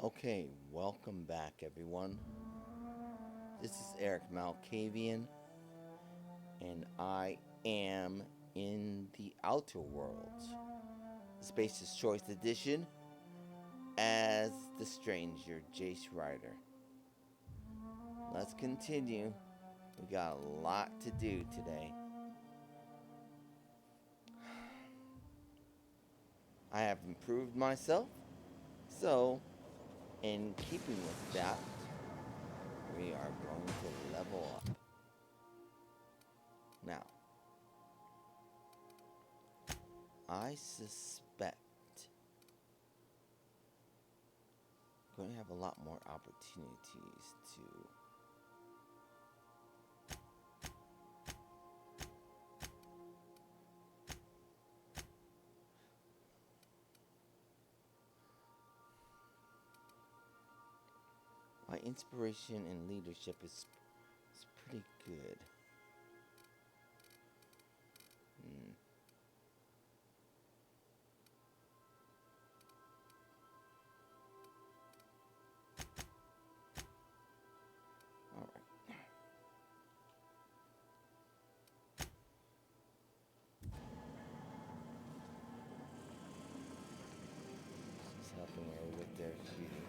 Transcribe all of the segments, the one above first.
Okay, welcome back, everyone. This is Erik Malkavian, and I am in the Outer Worlds, Space's Choice Edition, as the Stranger Jace Rider. Let's continue. We got a lot to do today. I have improved myself, so in keeping with that, we are going to level up. Now, I suspect I'm going to have a lot more opportunities to my inspiration and leadership is pretty good. Hmm. All right. She's helping her with their shooting.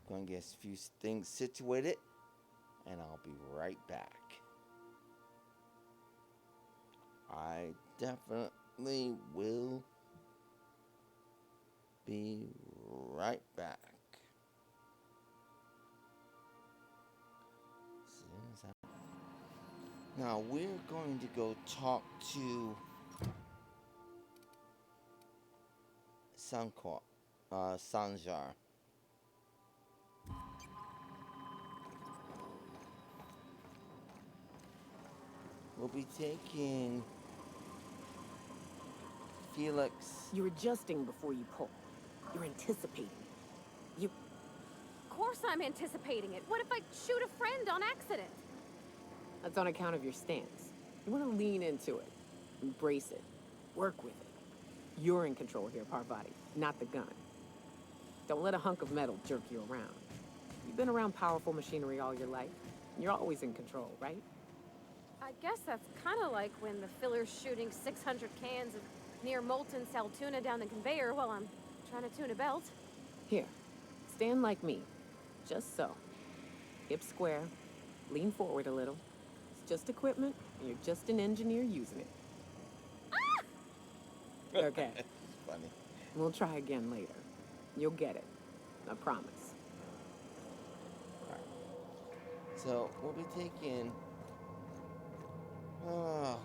Going to get a few things situated, and I'll be right back. I definitely will be right back. Soon as Now we're going to go talk to Sanjar. We'll be taking Felix. You're adjusting before you pull. You're anticipating. You... Of course I'm anticipating it. What if I shoot a friend on accident? That's on account of your stance. You want to lean into it. Embrace it. Work with it. You're in control here, Parvati, not the gun. Don't let a hunk of metal jerk you around. You've been around powerful machinery all your life. You're always in control, right? I guess that's kind of like when the filler's shooting 600 cans of near molten cell tuna down the conveyor while I'm trying to tune a belt. Here, stand like me. Just so. Hips square. Lean forward a little. It's just equipment, and you're just an engineer using it. Ah! Okay. It's funny. We'll try again later. You'll get it. I promise. Alright. So we'll be taking.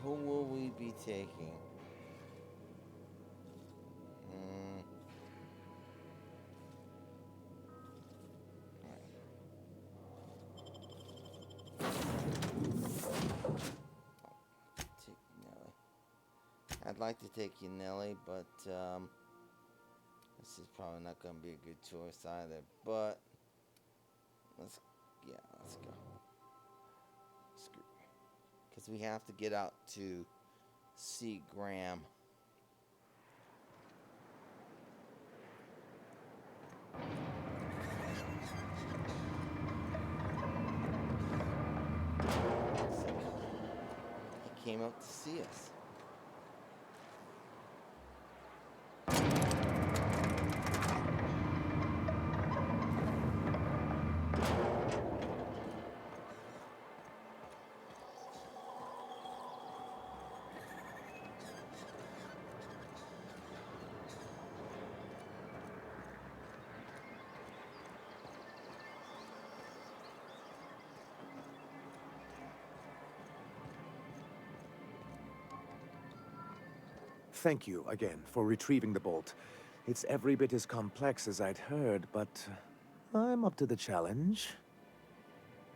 Who will we be taking? Take Nelly. I'd like to take you, Nelly, but this is probably not going to be a good choice either. But let's go. Screw. Because we have to get out to see Graham. He came up to see us. Thank you again for retrieving the bolt. It's every bit as complex as I'd heard, but I'm up to the challenge.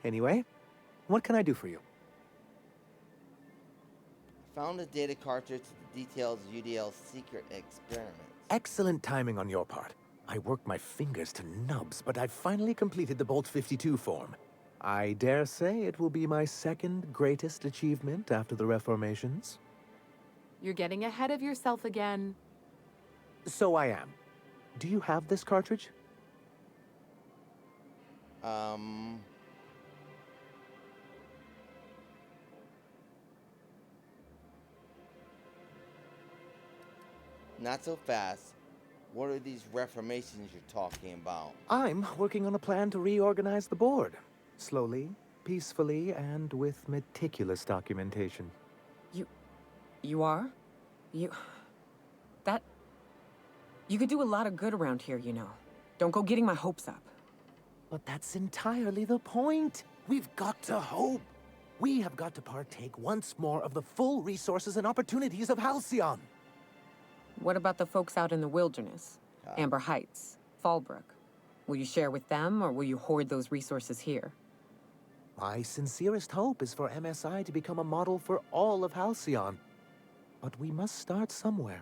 Anyway, what can I do for you? Found a data cartridge with the details of UDL's secret experiments. Excellent timing on your part. I worked my fingers to nubs, but I've finally completed the Bolt 52 form. I dare say it will be my second greatest achievement after the Reformations. You're getting ahead of yourself again. So I am. Do you have this cartridge? Not so fast. What are these reformations you're talking about? I'm working on a plan to reorganize the board. Slowly, peacefully, and with meticulous documentation. You are? You could do a lot of good around here, you know. Don't go getting my hopes up. But that's entirely the point. We've got to hope. We have got to partake once more of the full resources and opportunities of Halcyon. What about the folks out in the wilderness? Amber Heights, Fallbrook. Will you share with them, or will you hoard those resources here? My sincerest hope is for MSI to become a model for all of Halcyon. But we must start somewhere.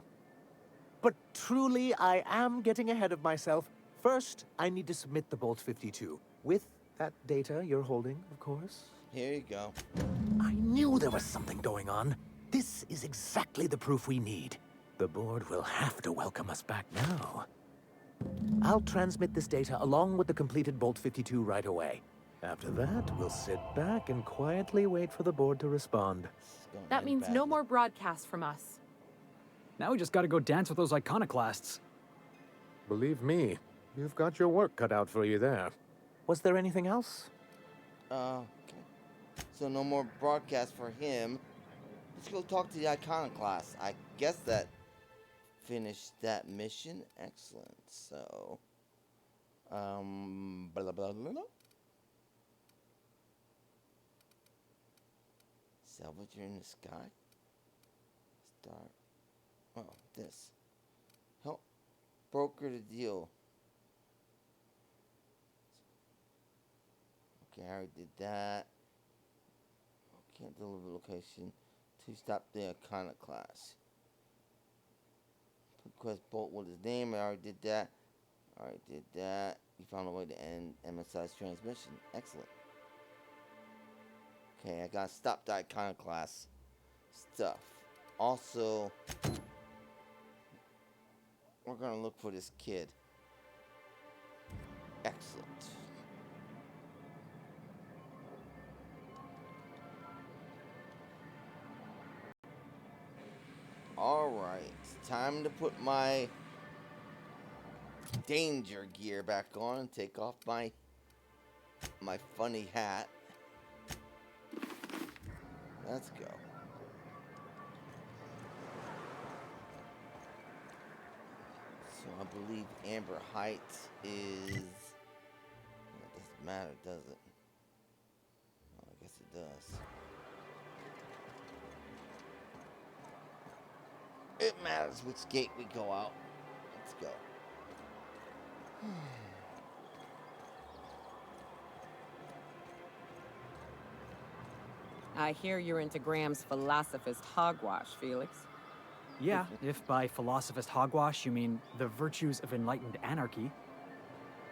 But truly, I am getting ahead of myself. First, I need to submit the Bolt 52. With that data you're holding, of course. Here you go. I knew there was something going on. This is exactly the proof we need. The board will have to welcome us back now. I'll transmit this data along with the completed Bolt 52 right away. After that, we'll sit back and quietly wait for the board to respond. That means no more broadcasts from us. Now we just gotta go dance with those iconoclasts. Believe me, you've got your work cut out for you there. Was there anything else? Okay. So no more broadcast for him. Let's go talk to the Iconoclasts. I guess that finished that mission. Excellent. So, blah, blah, blah, blah. Salvager in the sky. Start. Oh, this. Help broker the deal. Okay, I already did that. Can't deliver location to stop the Iconoclast. Request Bolt with his name. I already did that. You found a way to end MSI's transmission. Excellent. Okay, I gotta stop the Iconoclast stuff. Also, we're gonna look for this kid. Excellent. Alright, it's time to put my danger gear back on and take off my funny hat. Let's go. So I believe Amber Heights is... It doesn't matter, does it? Oh, I guess it does. It matters which gate we go out. Let's go. I hear you're into Graham's philosophist hogwash, Felix. Yeah, if by philosophist hogwash you mean the virtues of enlightened anarchy.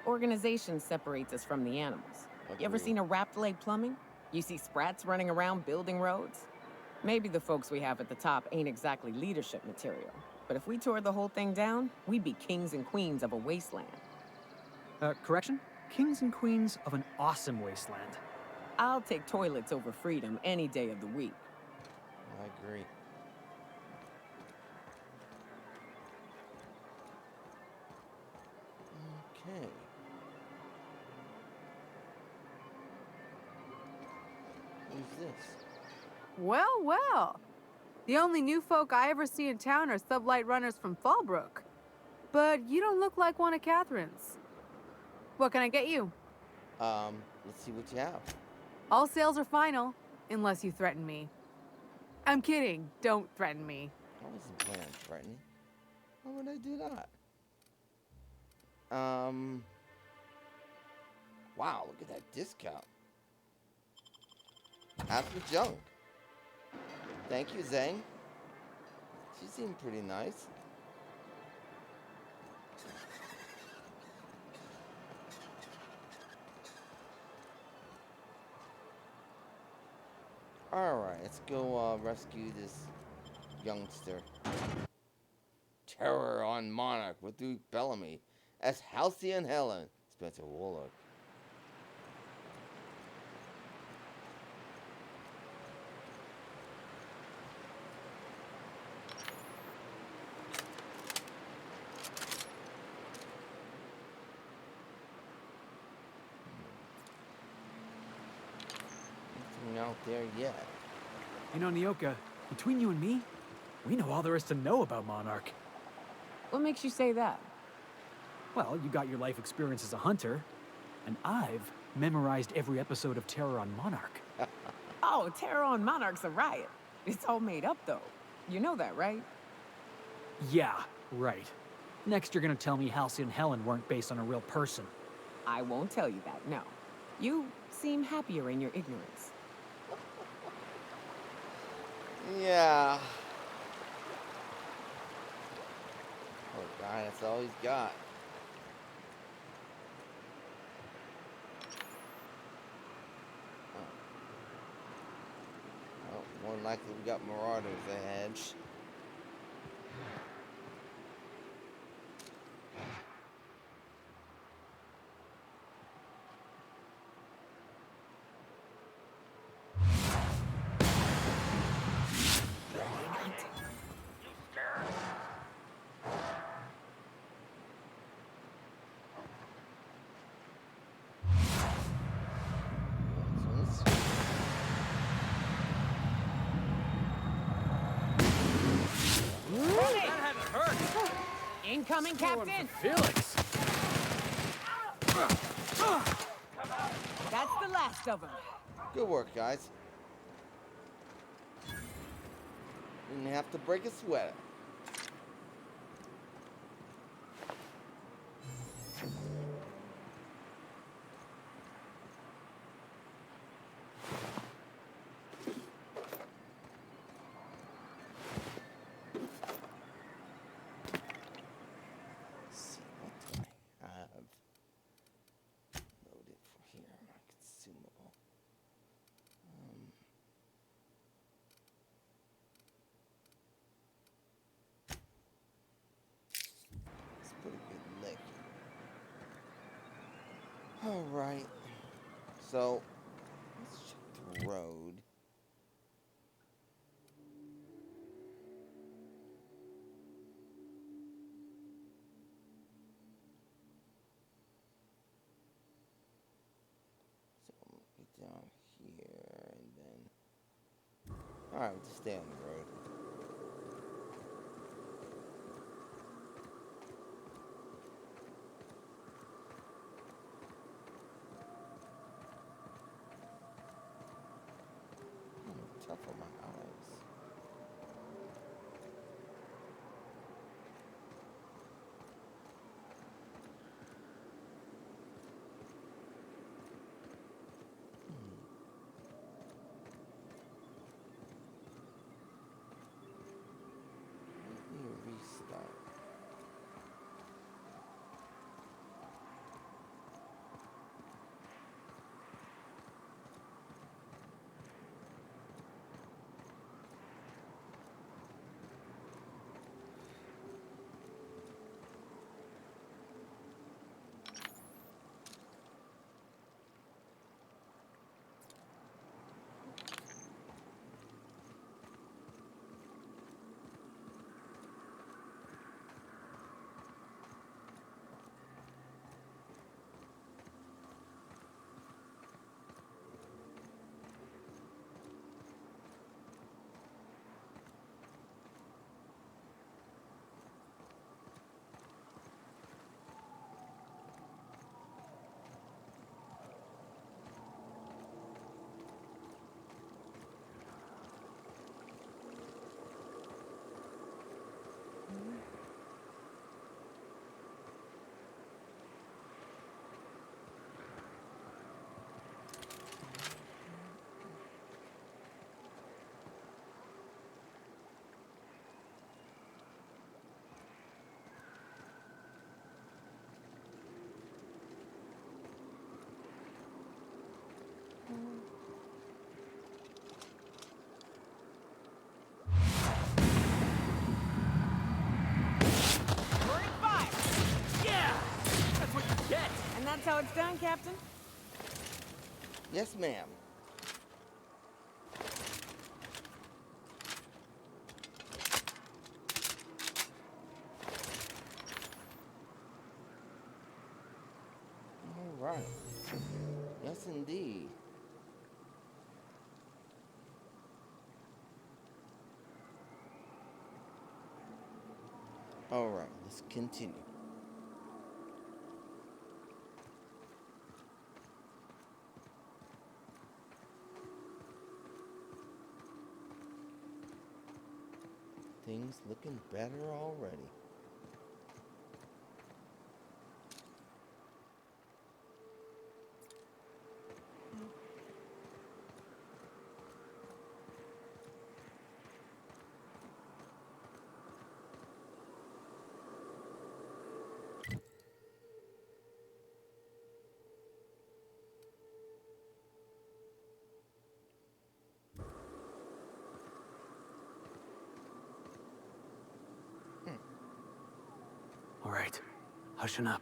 Organization separates us from the animals. You ever Agreed. seen a rapt leg plumbing? You see sprats running around building roads? Maybe the folks we have at the top ain't exactly leadership material. But if we tore the whole thing down, we'd be kings and queens of a wasteland. Correction? Kings and queens of an awesome wasteland. I'll take toilets over freedom any day of the week. I agree. Okay. Who's this? Well, well. The only new folk I ever see in town are sublight runners from Fallbrook. But you don't look like one of Catherine's. What can I get you? Let's see what you have. All sales are final, unless you threaten me. I'm kidding. Don't threaten me. I wasn't planning on threatening. Why would I do that? Wow, look at that discount. Half the junk. Thank you, Zhang. She seemed pretty nice. Alright, let's go rescue this youngster. Terror on Monarch with Duke Bellamy as Halcyon Helen, Spencer Warlock. Nothing out there yet. You know, Nyoka, between you and me, we know all there is to know about Monarch. What makes you say that? Well, you got your life experience as a hunter, and I've memorized every episode of Terror on Monarch. Oh, Terror on Monarch's a riot. It's all made up, though. You know that, right? Yeah, right. Next, you're gonna tell me Halcyon and Helen weren't based on a real person. I won't tell you that, no. You seem happier in your ignorance. Yeah. Oh God, that's all he's got. Oh, more than likely we got Marauders ahead. Incoming, Captain! Felix! That's the last of them. Good work, guys. Didn't have to break a sweater. Let's see, what do I have loaded for here? My consumable. It's pretty good lick. Alright. So, let's check the road. So, get down here and then. Alright, we'll just stay on the road. Tough on my eyes. Let me restart. it's done, Captain? Yes, ma'am. All right. Yes, indeed. All right, let's continue. Things looking better already. All right, hushing up.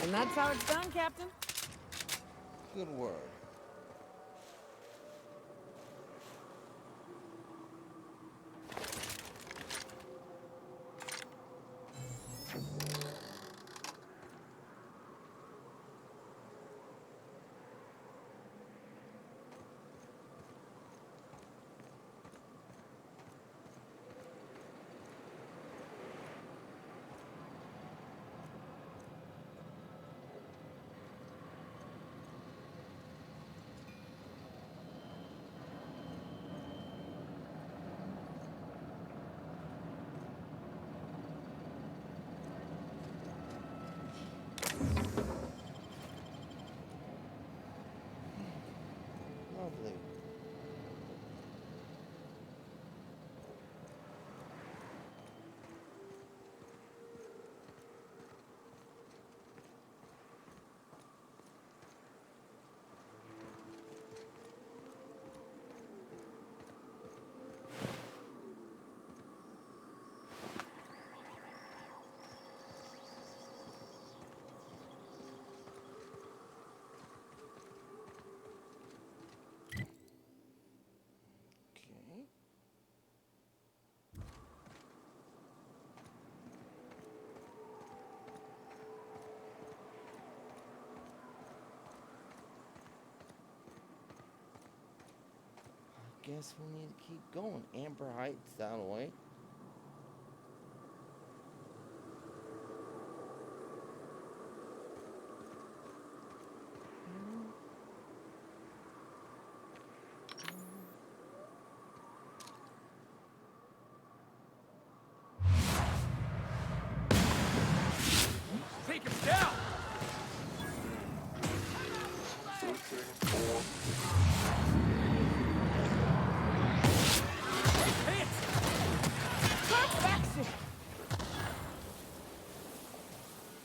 And that's how it's done, Captain. Good word. Lovely. Okay. I guess we need to keep going. Amber Heights that way. Take him down!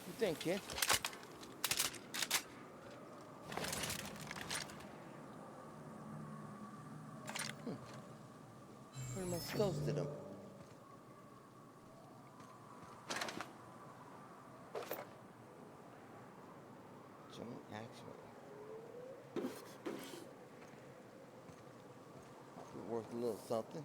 You think, kid? Pretty much toasted him. Joint action. Worth a little something.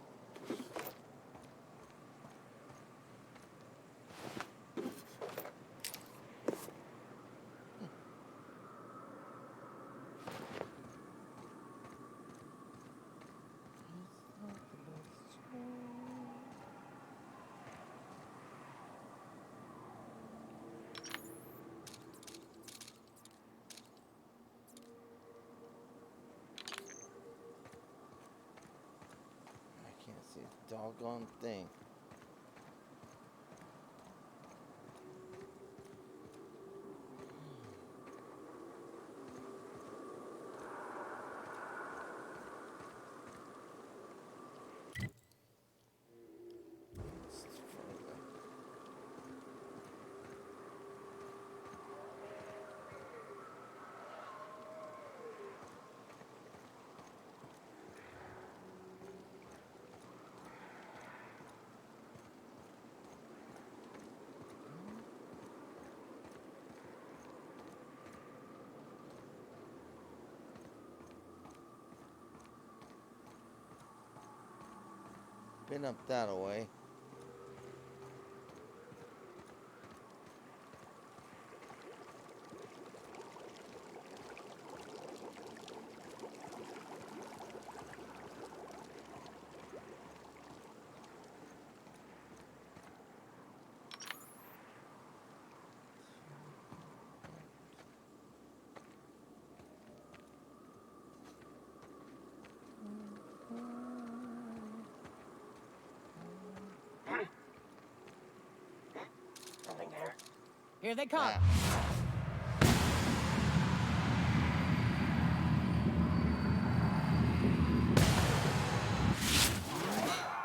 I can't see a doggone thing. been up that way. Here they come. Ah.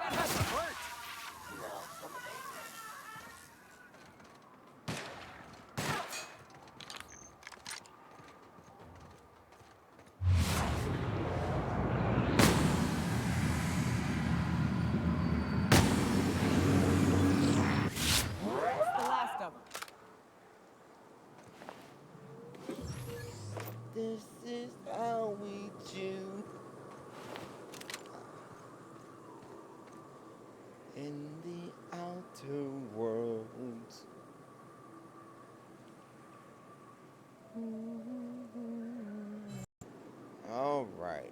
That has to hurt. That's the last of them. This is how we do. In the outer worlds. All right.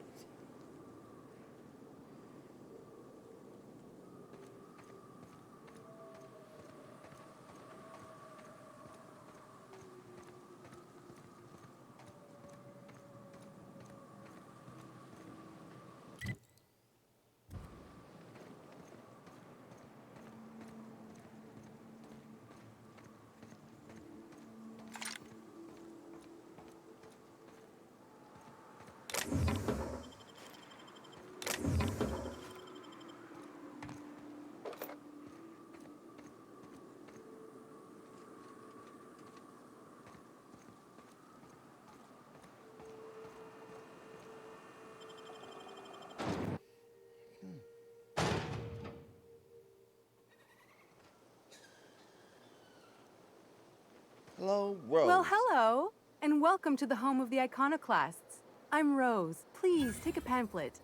Hello, Rose. Well, hello, and welcome to the home of the Iconoclasts. I'm Rose. Please take a pamphlet.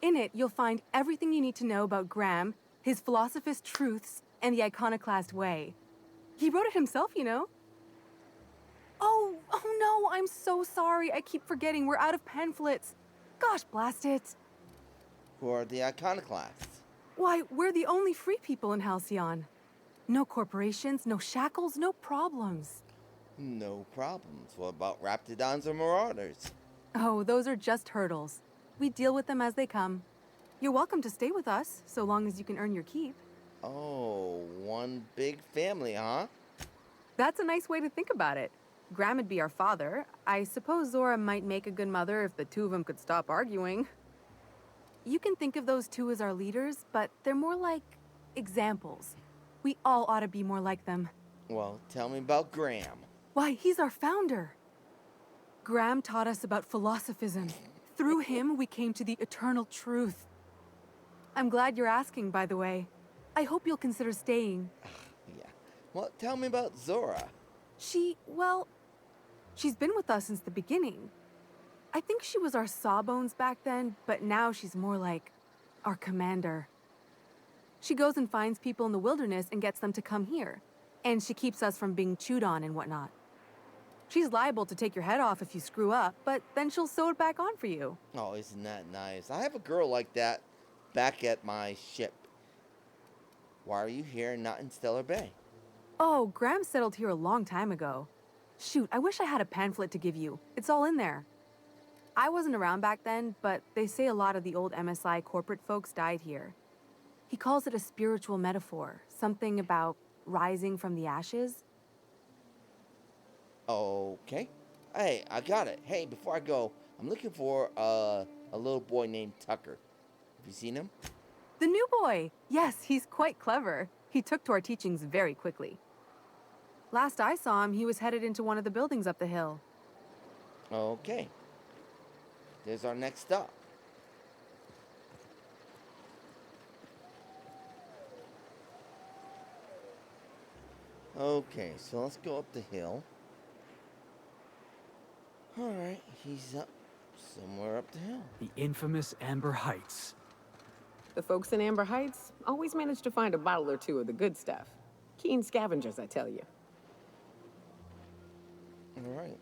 In it, you'll find everything you need to know about Graham, his philosophist truths, and the Iconoclast way. He wrote it himself, you know. Oh no, I'm so sorry. I keep forgetting we're out of pamphlets. Gosh, blast it. Who are the Iconoclasts? Why, we're the only free people in Halcyon. No corporations, no shackles, no problems. No problems. What about Raptidons or Marauders? Oh, those are just hurdles. We deal with them as they come. You're welcome to stay with us, so long as you can earn your keep. Oh, one big family, huh? That's a nice way to think about it. Graham would be our father. I suppose Zora might make a good mother if the two of them could stop arguing. You can think of those two as our leaders, but they're more like examples. We all ought to be more like them. Well, tell me about Graham. Why, he's our founder. Graham taught us about philosophism. Through him, we came to the eternal truth. I'm glad you're asking, by the way. I hope you'll consider staying. Yeah. Well, tell me about Zora. Well, she's been with us since the beginning. I think she was our sawbones back then, but now she's more like our commander. She goes and finds people in the wilderness and gets them to come here. And she keeps us from being chewed on and whatnot. She's liable to take your head off if you screw up, but then she'll sew it back on for you. Oh, isn't that nice? I have a girl like that back at my ship. Why are you here and not in Stellar Bay? Oh, Graham settled here a long time ago. Shoot, I wish I had a pamphlet to give you. It's all in there. I wasn't around back then, but they say a lot of the old MSI corporate folks died here. He calls it a spiritual metaphor, something about rising from the ashes. Okay. Hey, I got it. Hey, before I go, I'm looking for a little boy named Tucker. Have you seen him? The new boy! Yes, he's quite clever. He took to our teachings very quickly. Last I saw him, he was headed into one of the buildings up the hill. Okay. There's our next stop. Okay, so let's go up the hill. Alright, he's up somewhere up the hill. The infamous Amber Heights. The folks in Amber Heights always manage to find a bottle or two of the good stuff. Keen scavengers, I tell you. All right.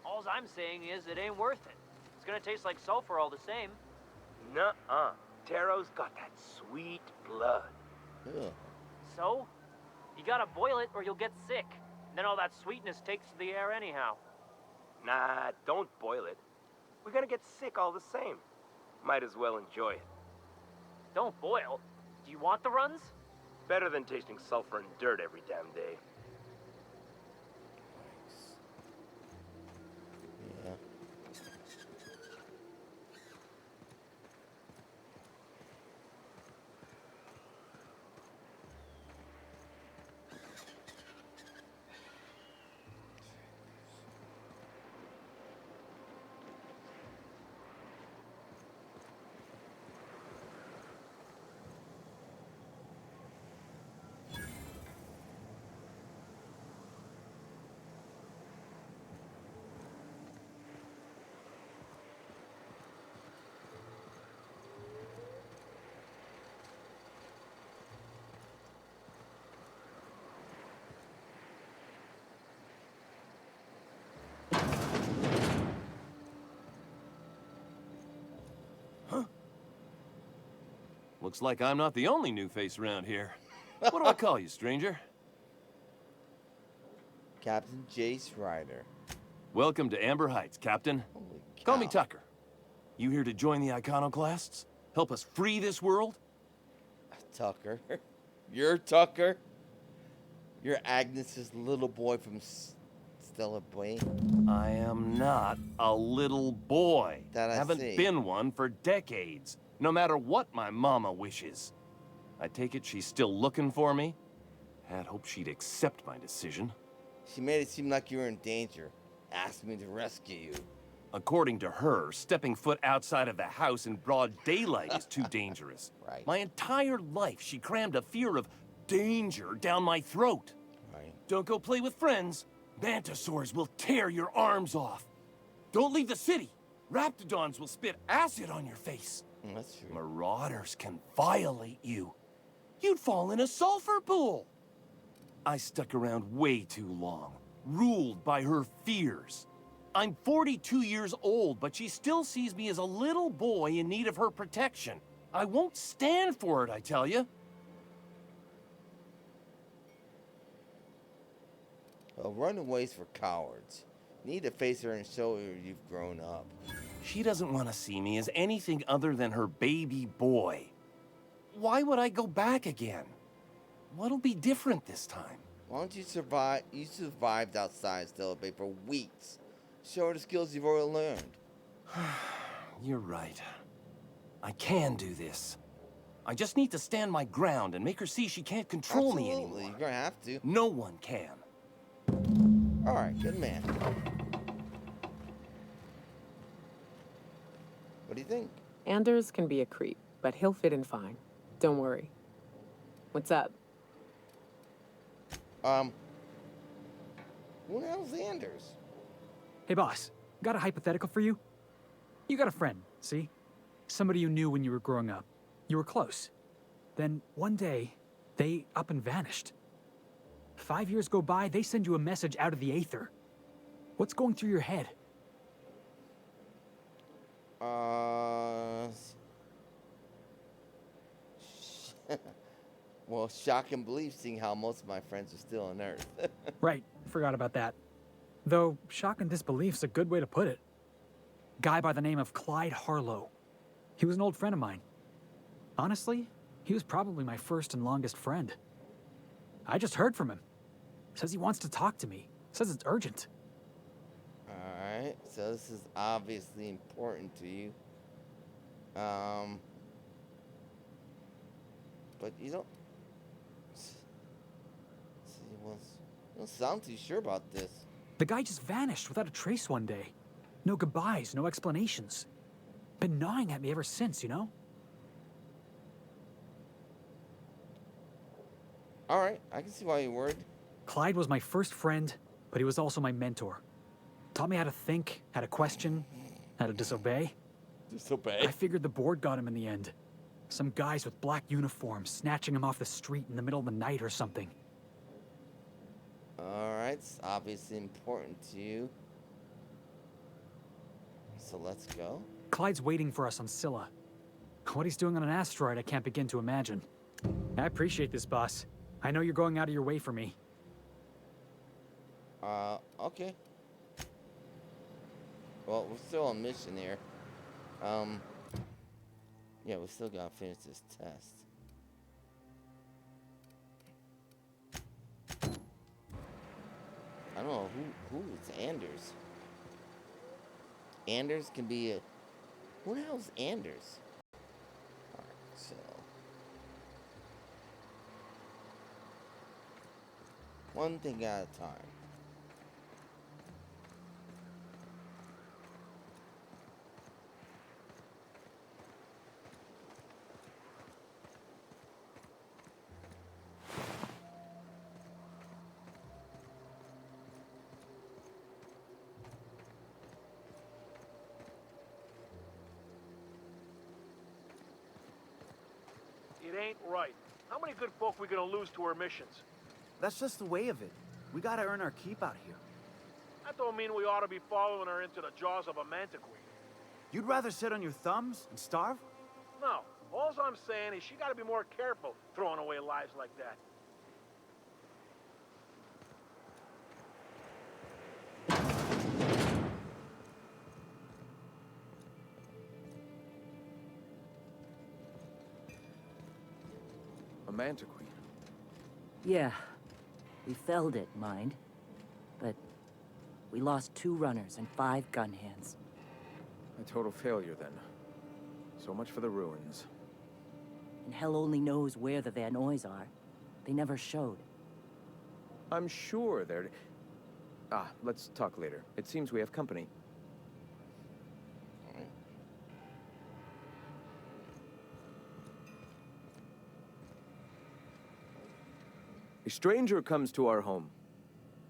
All I'm saying is it ain't worth it. It's gonna taste like sulfur all the same. Nuh-uh. Taro's got that sweet blood. Ugh. So? You gotta boil it or you'll get sick. Then all that sweetness takes to the air anyhow. Nah, don't boil it. We're gonna get sick all the same. Might as well enjoy it. Don't boil. Do you want the runs? Better than tasting sulfur and dirt every damn day. Yeah. Looks like I'm not the only new face around here. What do I call you, stranger? Captain Jace Ryder. Welcome to Amber Heights, Captain. Holy cow. Call me Tucker. You here to join the Iconoclasts? Help us free this world? Tucker. You're Tucker. You're Agnes's little boy from Stella Boy. I am not a little boy. That I haven't see. been one for decades, no matter what my mama wishes. I take it she's still looking for me? Had hoped she'd accept my decision. She made it seem like you were in danger. Asked me to rescue you. According to her, stepping foot outside of the house in broad daylight is too dangerous. Right. My entire life, she crammed a fear of danger down my throat. Right. Don't go play with friends. Mantisaurs will tear your arms off. Don't leave the city. Raptidons will spit acid on your face. That's true. Marauders can violate you. You'd fall in a sulfur pool. I stuck around way too long, ruled by her fears. I'm 42 years old, but she still sees me as a little boy in need of her protection. I won't stand for it, I tell you. Well, runaways for cowards. You need to face her and show her you've grown up. She doesn't want to see me as anything other than her baby boy. Why would I go back again? What'll be different this time? Why don't you survive? You survived outside Stella Bay for weeks. Show her the skills you've already learned. You're right. I can do this. I just need to stand my ground and make her see she can't control me Absolutely, anymore. you're gonna have to. No one can. All right, good man. What do you think? Anders can be a creep, but he'll fit in fine. Don't worry. What's up? Who the hell's Anders? Hey, boss. Got a hypothetical for you? You got a friend, see? Somebody you knew when you were growing up. You were close. Then, one day, they up and vanished. 5 years go by, they send you a message out of the aether. What's going through your head? Well, shock and belief, seeing how most of my friends are still on Earth. Right, forgot about that. Though, shock and disbelief's a good way to put it. Guy by the name of Clyde Harlow. He was an old friend of mine. Honestly, he was probably my first and longest friend. I just heard from him. Says he wants to talk to me. Says it's urgent. Alright, so this is obviously important to you. But you don't... You don't sound too sure about this. The guy just vanished without a trace one day. No goodbyes, no explanations. Been gnawing at me ever since, you know? Alright, I can see why you're worried. Clyde was my first friend, but he was also my mentor. Taught me how to think, how to question, how to disobey. Disobey? I figured the board got him in the end. Some guys with black uniforms snatching him off the street in the middle of the night or something. Alright, it's obviously important to you. So let's go. Clyde's waiting for us on Scylla. What he's doing on an asteroid, I can't begin to imagine. I appreciate this, boss. I know you're going out of your way for me. Okay. Well, we're still on mission here. Yeah, we still gotta finish this test. I don't know who is Anders. Anders can be a. Who the hell is Anders? Alright, so. One thing at a time. It ain't right. How many good folk we gonna lose to our missions? That's just the way of it. We gotta earn our keep out here. That don't mean we ought to be following her into the jaws of a mantiqueen. You'd rather sit on your thumbs and starve? No, all I'm saying is she gotta be more careful throwing away lives like that. A mantiqueen. Yeah. We felled it, mind. But we lost 2 runners and 5 gun hands. A total failure, then. So much for the ruins. And hell only knows where the Vanoys are. They never showed. I'm sure they're... let's talk later. It seems we have company. A stranger comes to our home.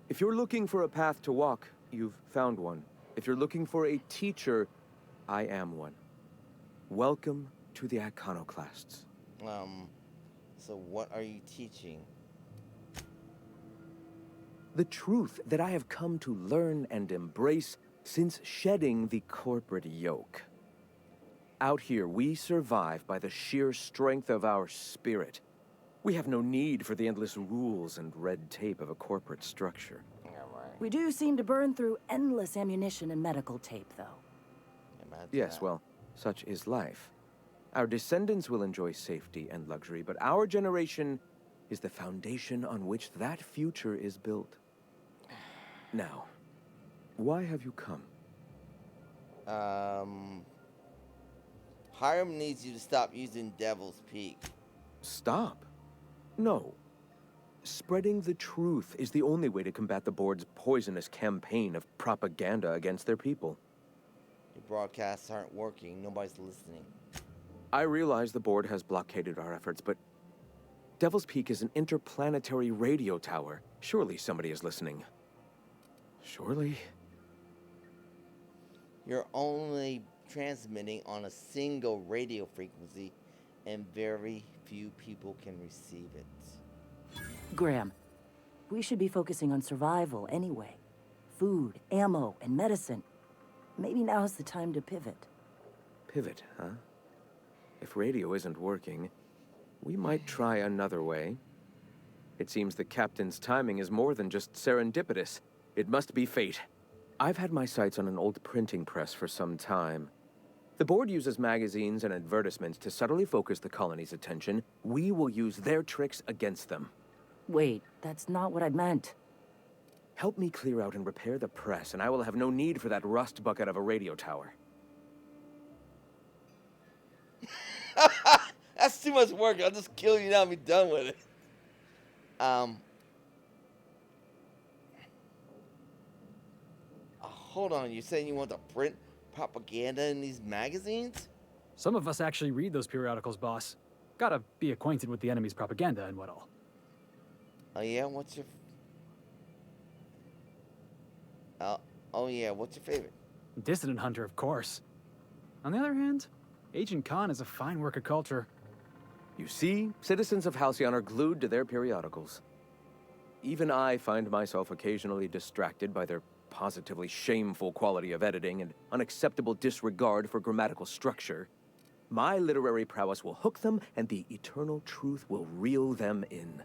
If you're looking for a path to walk, you've found one. If you're looking for a teacher, I am one. Welcome to the Iconoclasts. So what are you teaching? The truth that I have come to learn and embrace since shedding the corporate yoke. Out here, we survive by the sheer strength of our spirit. We have no need for the endless rules and red tape of a corporate structure. We do seem to burn through endless ammunition and medical tape, though. Yes, well, such is life. Our descendants will enjoy safety and luxury, but our generation is the foundation on which that future is built. Now, why have you come? Hiram needs you to stop using Devil's Peak. Stop? No. Spreading the truth is the only way to combat the board's poisonous campaign of propaganda against their people. Your broadcasts aren't working. Nobody's listening. I realize the board has blockaded our efforts, but Devil's Peak is an interplanetary radio tower. Surely somebody is listening. Surely? You're only transmitting on a single radio frequency, and very few people can receive it. Graham, we should be focusing on survival anyway. Food, ammo, and medicine. Maybe now's the time to pivot. Pivot, huh? If radio isn't working, we might try another way. It seems the captain's timing is more than just serendipitous. It must be fate. I've had my sights on an old printing press for some time. The board uses magazines and advertisements to subtly focus the colony's attention. We will use their tricks against them. Wait, that's not what I meant. Help me clear out and repair the press, and I will have no need for that rust bucket of a radio tower. That's too much work. I'll just kill you now and be done with it. Hold on. You're saying you want to print propaganda in these magazines? Some of us actually read those periodicals, boss. Gotta be acquainted with the enemy's propaganda and what all. Oh yeah? What's your... Oh yeah, what's your favorite? Dissident Hunter, of course. On the other hand, Agent Khan is a fine work of culture. You see, citizens of Halcyon are glued to their periodicals. Even I find myself occasionally distracted by their positively shameful quality of editing and unacceptable disregard for grammatical structure. My literary prowess will hook them, and the eternal truth will reel them in.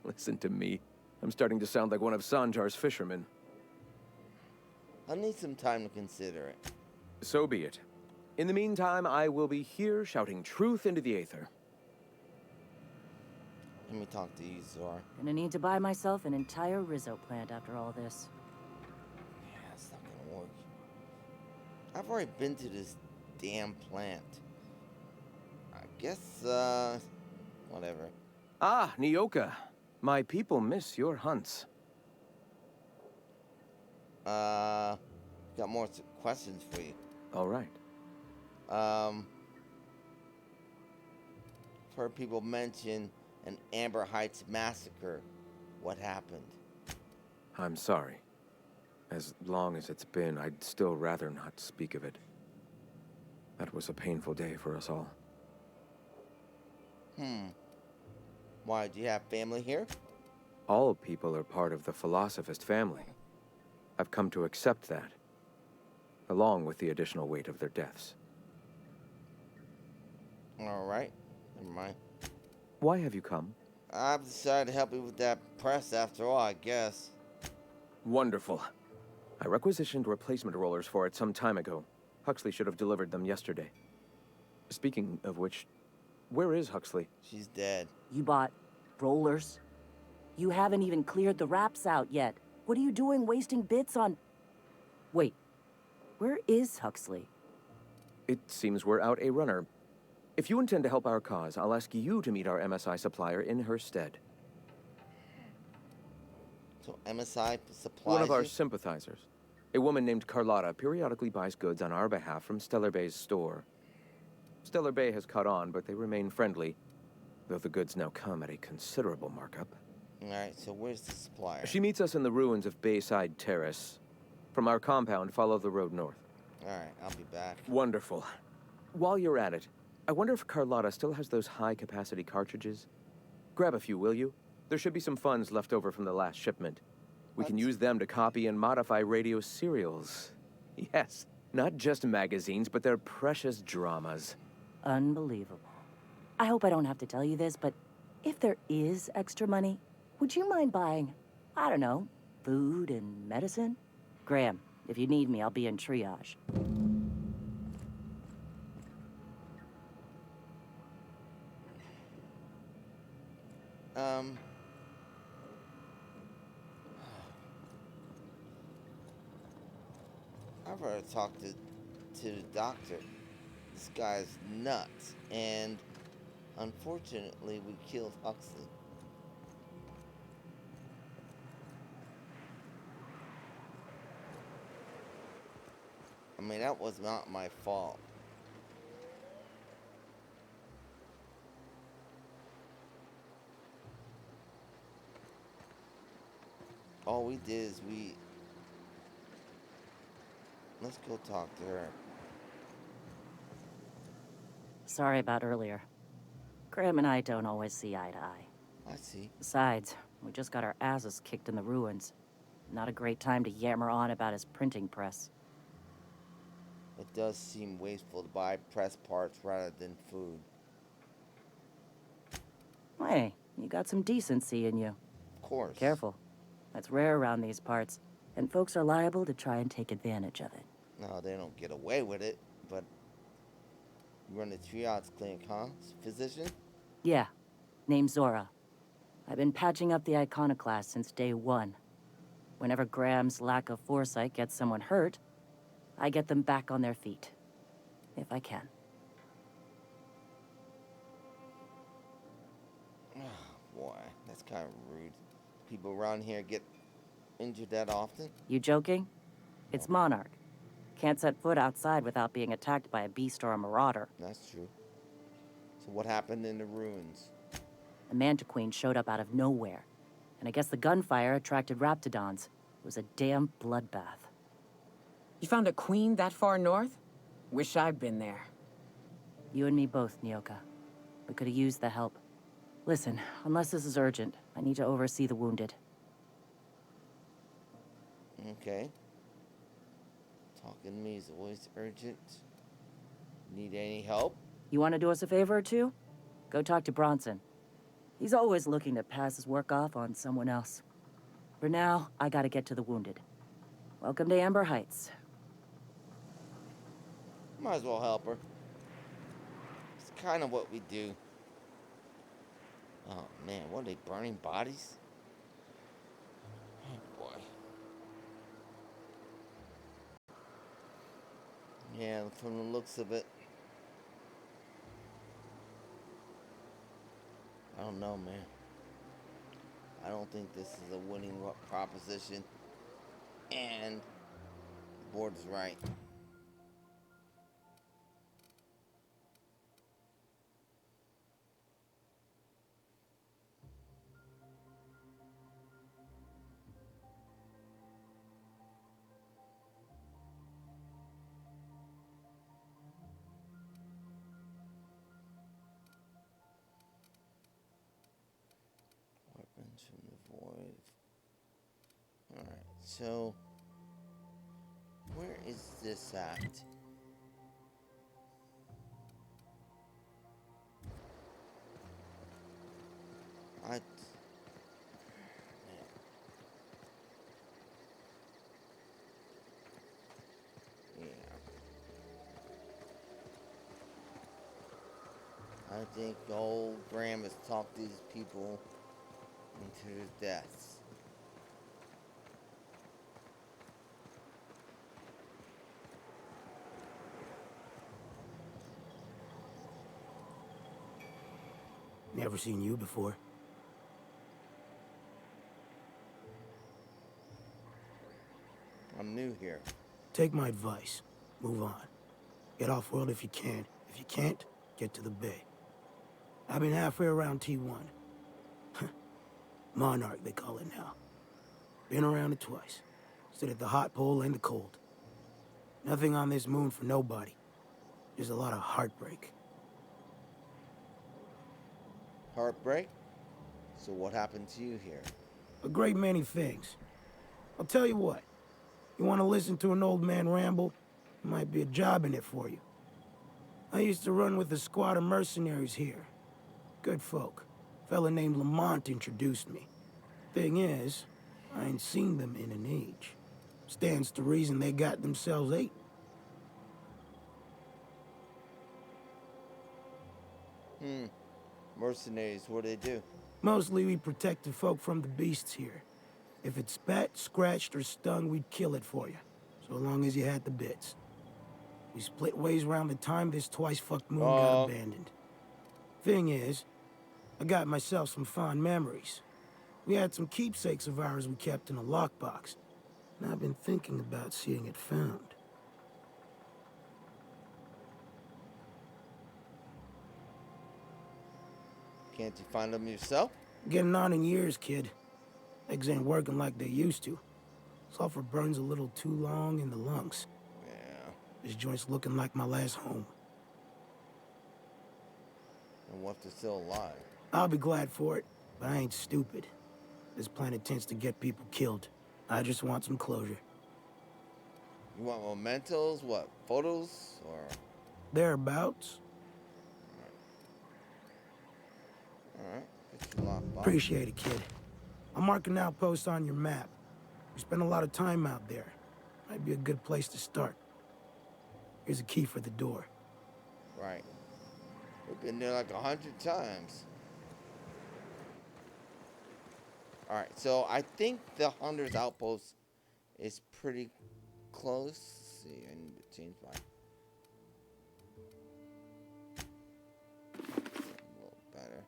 Listen to me. I'm starting to sound like one of Sanjar's fishermen. I'll need some time to consider it. So be it. In the meantime, I will be here shouting truth into the aether. Let me talk to you, Zora. Gonna need to buy myself an entire Rizzo plant after all this. Yeah, it's not gonna work. I've already been to this damn plant. I guess, whatever. Ah, Nyoka. My people miss your hunts. Got more questions for you. All right. Heard people mention an Amber Heights massacre. What happened? I'm sorry. As long as it's been, I'd still rather not speak of it. That was a painful day for us all. Why, do you have family here? All people are part of the Philosophist family. I've come to accept that, along with the additional weight of their deaths. All right, never mind. Why have you come? I've decided to help you with that press after all, I guess. Wonderful. I requisitioned replacement rollers for it some time ago. Huxley should have delivered them yesterday. Speaking of which, where is Huxley? She's dead. You bought rollers? You haven't even cleared the wraps out yet. What are you doing wasting bits on... Wait, where is Huxley? It seems we're out a runner. If you intend to help our cause, I'll ask you to meet our MSI supplier in her stead. So MSI supplies One of our you? sympathizers. A woman named Carlotta periodically buys goods on our behalf from Stellar Bay's store. Stellar Bay has caught on, but they remain friendly, though the goods now come at a considerable markup. Alright, so where's the supplier? She meets us in the ruins of Bayside Terrace. From our compound, follow the road north. Alright, I'll be back. Wonderful. While you're at it, I wonder if Carlotta still has those high-capacity cartridges? Grab a few, will you? There should be some funds left over from the last shipment. We can use them to copy and modify radio serials. Yes, not just magazines, but their precious dramas. Unbelievable. I hope I don't have to tell you this, but if there is extra money, would you mind buying, I don't know, food and medicine? Graham, if you need me, I'll be in triage. I've already talked to the doctor. This guy's nuts, and unfortunately, we killed Huxley. I mean, that was not my fault. All we did is let's go talk to her. Sorry about earlier. Graham and I don't always see eye to eye. I see. Besides, we just got our asses kicked in the ruins. Not a great time to yammer on about his printing press. It does seem wasteful to buy press parts rather than food. Hey, you got some decency in you. Of course. Careful. That's rare around these parts, and folks are liable to try and take advantage of it. No, they don't get away with it, but you run the triage clinic, huh? Physician? Yeah, name's Zora. I've been patching up the Iconoclasts since day one. Whenever Graham's lack of foresight gets someone hurt, I get them back on their feet. If I can. Oh, boy, that's kind of rude. People around here get injured that often? You joking? It's Monarch. Can't set foot outside without being attacked by a beast or a marauder. That's true. So what happened in the ruins? A Mantiqueen showed up out of nowhere, and I guess the gunfire attracted Raptidons. It was a damn bloodbath. You found a queen that far north? Wish I'd been there. You and me both, Nyoka. We could have used the help. Listen, unless this is urgent, I need to oversee the wounded. Okay. Talking to me is always urgent. Need any help? You want to do us a favor or two? Go talk to Bronson. He's always looking to pass his work off on someone else. For now, I gotta get to the wounded. Welcome to Amber Heights. Might as well help her. It's kind of what we do. Oh man, what are they, burning bodies? Oh boy. Yeah, from the looks of it. I don't know, man. I don't think this is a winning proposition. And the board is right. Weapons from the void. Alright, so where is this at? I think old Graham has talked these people into their deaths. Never seen you before. I'm new here. Take my advice. Move on. Get off-world if you can. If you can't, get to the bay. I've been halfway around T1. Monarch, they call it now. Been around it twice. Stood at the hot pole and the cold. Nothing on this moon for nobody. Just a lot of heartbreak. Heartbreak? So what happened to you here? A great many things. I'll tell you what. You want to listen to an old man ramble? Might be a job in it for you. I used to run with a squad of mercenaries here. Good folk. Fella named Lamont introduced me. Thing is, I ain't seen them in an age. Stands to reason they got themselves ate. Mercenaries, what do they do? Mostly we protected folk from the beasts here. If it spat, scratched, or stung, we'd kill it for you. So long as you had the bits. We split ways around the time this twice-fucked moon got abandoned. Thing is, I got myself some fond memories. We had some keepsakes of ours we kept in a lockbox. And I've been thinking about seeing it found. Can't you find them yourself? Getting on in years, kid. Legs ain't working like they used to. Sulfur burns a little too long in the lungs. Yeah. This joint's looking like my last home. And what if they're still alive? I'll be glad for it, but I ain't stupid. This planet tends to get people killed. I just want some closure. You want mementos? What, photos? Or... Thereabouts. Alright. Appreciate it, kid. I'm marking outposts on your map. We spend a lot of time out there. Might be a good place to start. Here's a key for the door. Right. We've been there like 100 times. Alright, so I think the Hunter's outpost is pretty close. Let's see, I need to change my... a little better.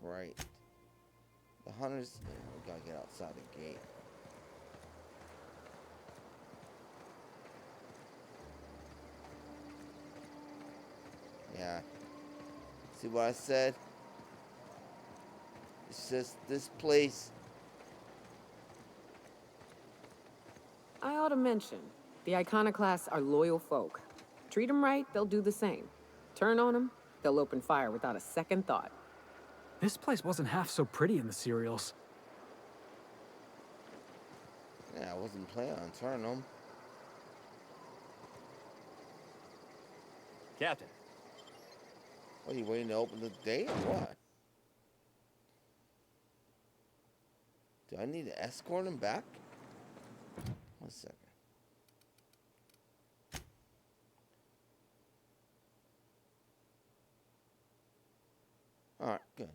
Right. The Hunter's... yeah, we gotta get outside the gate. Yeah. See what I said? It's just this place ought to mention, the Iconoclasts are loyal folk. Treat them right, they'll do the same. Turn on them, they'll open fire without a second thought. This place wasn't half so pretty in the serials. Yeah, I wasn't planning on turning them. Captain. What, are you waiting to open the gate or what? Do I need to escort him back? 1 second. Alright, good.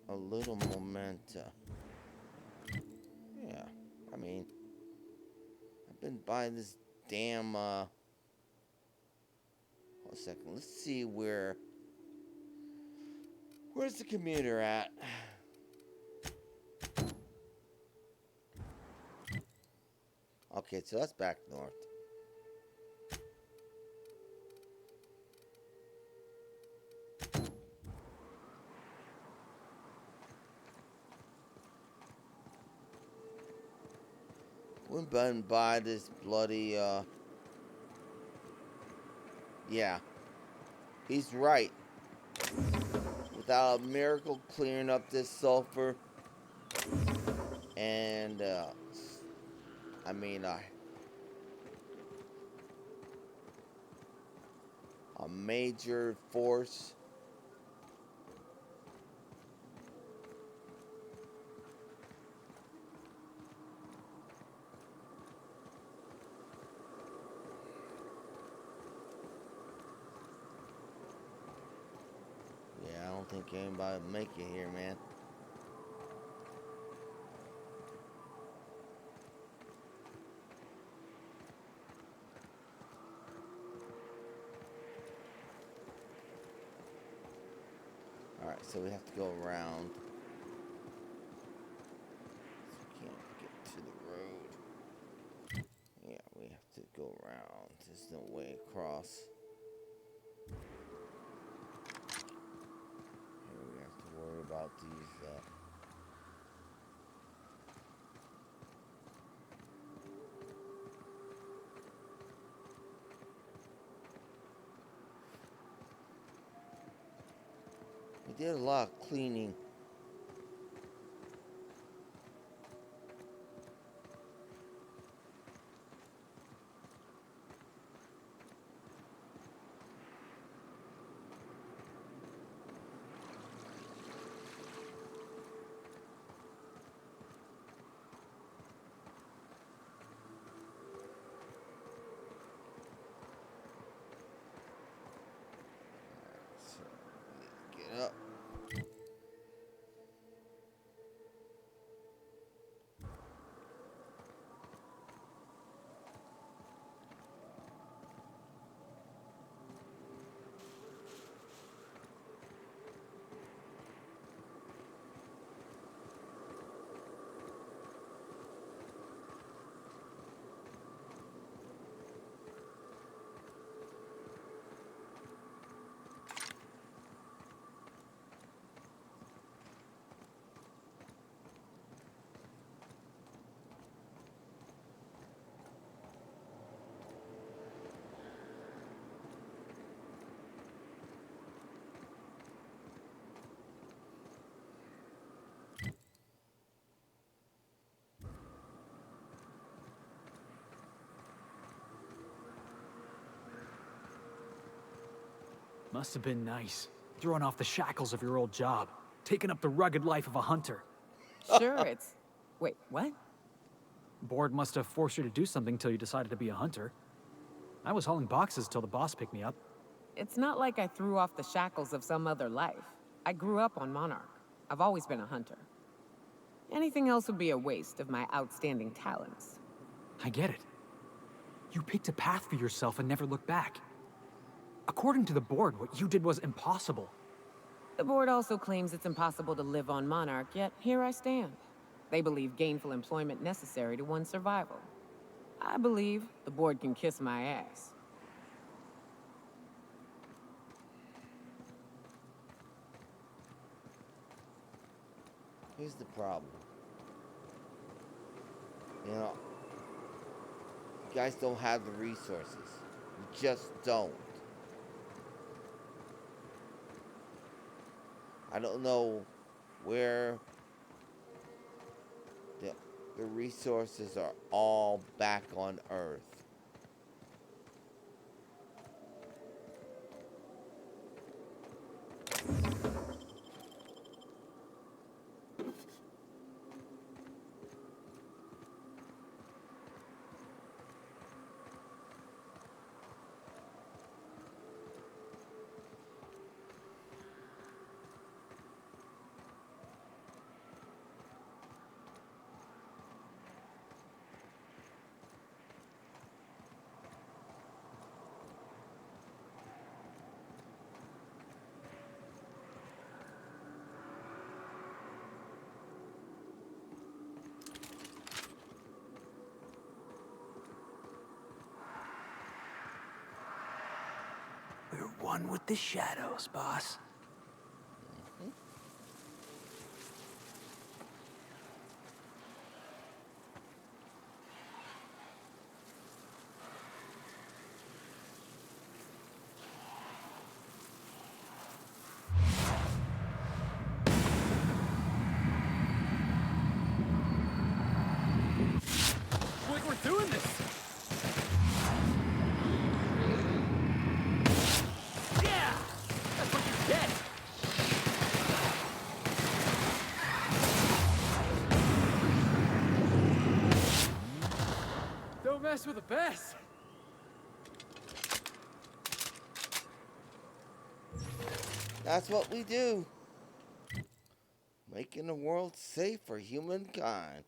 A little memento. Yeah, I mean, I've been buying this damn, hold on a second, let's see where's the commuter at? Okay, so that's back north. Wouldn't been by this bloody, yeah. He's right. Without a miracle clearing up this sulfur, and, I mean, a major force. Yeah, I don't think anybody will make it here, man. Alright, so we have to go around. So we can't get to the road. Yeah, we have to go around. There's no way across. Here we have to worry about these, we did a lot of cleaning. So, get up. Must have been nice, throwing off the shackles of your old job, taking up the rugged life of a hunter. Sure, it's... Wait, what? Board must have forced you to do something till you decided to be a hunter. I was hauling boxes till the boss picked me up. It's not like I threw off the shackles of some other life. I grew up on Monarch. I've always been a hunter. Anything else would be a waste of my outstanding talents. I get it. You picked a path for yourself and never looked back. According to the board, what you did was impossible. The board also claims it's impossible to live on Monarch, yet here I stand. They believe gainful employment necessary to one's survival. I believe the board can kiss my ass. Here's the problem. You know, you guys don't have the resources. You just don't. I don't know where the resources are all back on Earth. We're one with the shadows, boss. Like we're doing this! Yeah! That's what you get! Don't mess with the best! That's what we do. Making the world safe for humankind.